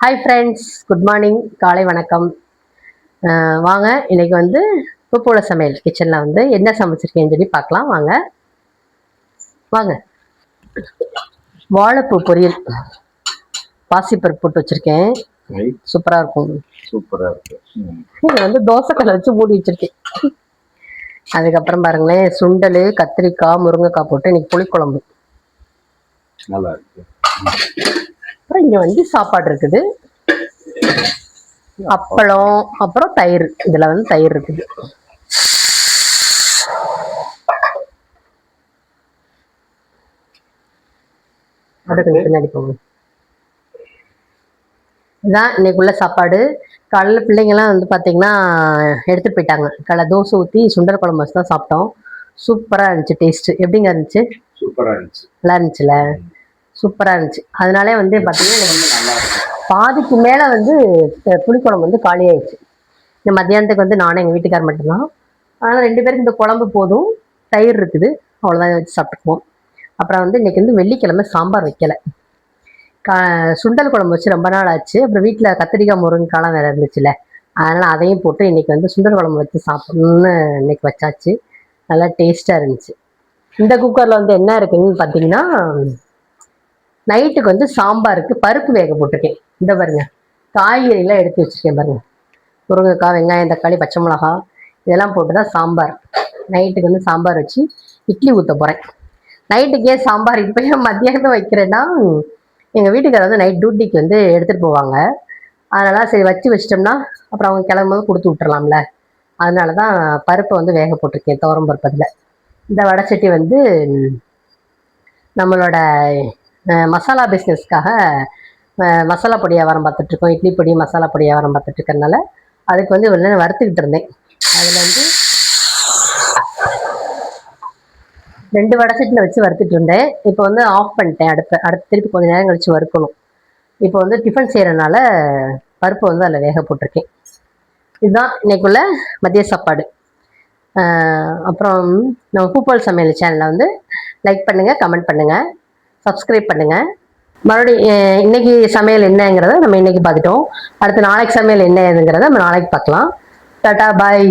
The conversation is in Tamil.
ஹாய் ஃப்ரெண்ட்ஸ், குட் மார்னிங், காலை வணக்கம். வாங்க இன்னைக்கு வந்து பூப்போல சமையல் கிச்சனில் வந்து என்ன சமைச்சிருக்கேன்னு சொல்லி பார்க்கலாம். வாங்க வாங்க. வாழைப்பூ பொரியல், பாசிப்பருப்பு போட்டு வச்சுருக்கேன். சூப்பராக இருக்கும். சூப்பராக இருக்கு. இதை வந்து தோசைக்கல்லை வச்சு மூடி வச்சுருக்கேன். அதுக்கப்புறம் பாருங்களேன், சுண்டல், கத்திரிக்காய், முருங்கைக்காய் போட்டு இன்னைக்கு புளிக்குழம்பு நல்லா இருக்கு. அப்புறம் இங்கே வந்து சாப்பாடு இருக்குது, அப்பளம், அப்புறம் தயிர். இதில் வந்து தயிர் இருக்குது. அடுத்து பின்னாடி போங்க. இதுதான் இன்னைக்குள்ள சாப்பாடு. காலையில் பிள்ளைங்கள்லாம் வந்து பார்த்தீங்கன்னா எடுத்துகிட்டு போயிட்டாங்க. காலைல தோசை ஊற்றி சுண்டல் குழம்பு வச்சு தான் சாப்பிட்டோம். சூப்பராக இருந்துச்சு. டேஸ்ட்டு எப்படிங்க இருந்துச்சு? சூப்பராக இருந்துச்சு. நல்லா இருந்துச்சுல, சூப்பராக இருந்துச்சு. அதனாலே வந்து பார்த்தீங்கன்னா பாதிக்கு மேலே வந்து புளிக்குழம்பு வந்து காலியாயிடுச்சு. இந்த மத்தியானத்துக்கு வந்து நானும் எங்கள் வீட்டுக்கார் மட்டும்தான். அதனால் 2 பேருக்கு இந்த குழம்பு போதும். தயிர் இருக்குது, அவ்வளோதான் வச்சு சாப்பிட்டுக்குவோம். அப்புறம் வந்து இன்றைக்கி வந்து வெள்ளிக்கிழமை சாம்பார் வைக்கலை. சுண்டல் குழம்பு வச்சு ரொம்ப நாள் ஆச்சு. அப்புறம் வீட்டில் கத்திரிக்காய் முருங்கைக்காலாம் வேறு இருந்துச்சுல்ல, அதனால் அதையும் போட்டு இன்றைக்கி வந்து சுண்டல் குழம்பு வச்சு சாப்பிட்ணுன்னு இன்றைக்கி வச்சாச்சு. நல்லா டேஸ்ட்டாக இருந்துச்சு. இந்த குக்கரில் வந்து என்ன இருக்குதுன்னு பார்த்தீங்கன்னா, நைட்டுக்கு வந்து சாம்பாருக்கு பருப்பு வேக போட்டிருக்கேன். இந்த பாருங்க, காய்கறிலாம் எடுத்து வச்சுருக்கேன் பாருங்க. முருங்கைக்காய், வெங்காயம், தக்காளி, பச்சை மிளகா இதெல்லாம் போட்டு தான் சாம்பார். நைட்டுக்கு வந்து சாம்பார் வச்சு இட்லி ஊற்ற போகிறேன். நைட்டுக்கே சாம்பார் இப்போ மத்தியானம் வைக்கிறேன்னா, எங்கள் வீட்டுக்கார வந்து நைட் டியூட்டிக்கு வந்து எடுத்துகிட்டு போவாங்க. அதனால் சரி வச்சிட்டோம்னா அப்புறம் அவங்க கிளம்பும்போது கொடுத்து விட்டுறலாம்ல. அதனால தான் பருப்பை வந்து வேக போட்டிருக்கேன், துவரம் பருப்பதில். இந்த வடைச்சட்டி வந்து நம்மளோட மசாலா பிஸ்னஸ்க்காக மசாலா பொடி வியாபாரம் பார்த்துட்ருக்கோம். இட்லி பொடி, மசாலா பொடி வியாபாரம் பார்த்துட்ருக்கறனால அதுக்கு வந்து இவ்வளோ நேரம் வறுத்துக்கிட்டு இருந்தேன். அதில் வந்து 2 வடைச்சட்டியில் வச்சு வறுத்துட்டு இருந்தேன். இப்போ வந்து ஆஃப் பண்ணிட்டேன் அடுத்து திருப்பி கொஞ்சம் நேரம் கழித்து வறுக்கணும். இப்போ வந்து டிஃபன் செய்கிறனால பருப்பு வந்து அதில் வேக போட்டிருக்கேன். இதுதான் இன்னைக்குள்ள மதிய சாப்பாடு. அப்புறம் நம்ம பூப்போல் சமையல் சேனலை வந்து லைக் பண்ணுங்கள், கமெண்ட் பண்ணுங்கள், சப்ஸ்கிரைப் பண்ணுங்கள். மறுபடியும் இன்னைக்கு சமையல் என்னங்கிறத நம்ம இன்னைக்கு பார்த்துட்டோம். அடுத்து நாளைக்கு சமையல் என்னங்கிறத நம்ம நாளைக்கு பார்க்கலாம். டாடா, பாய்.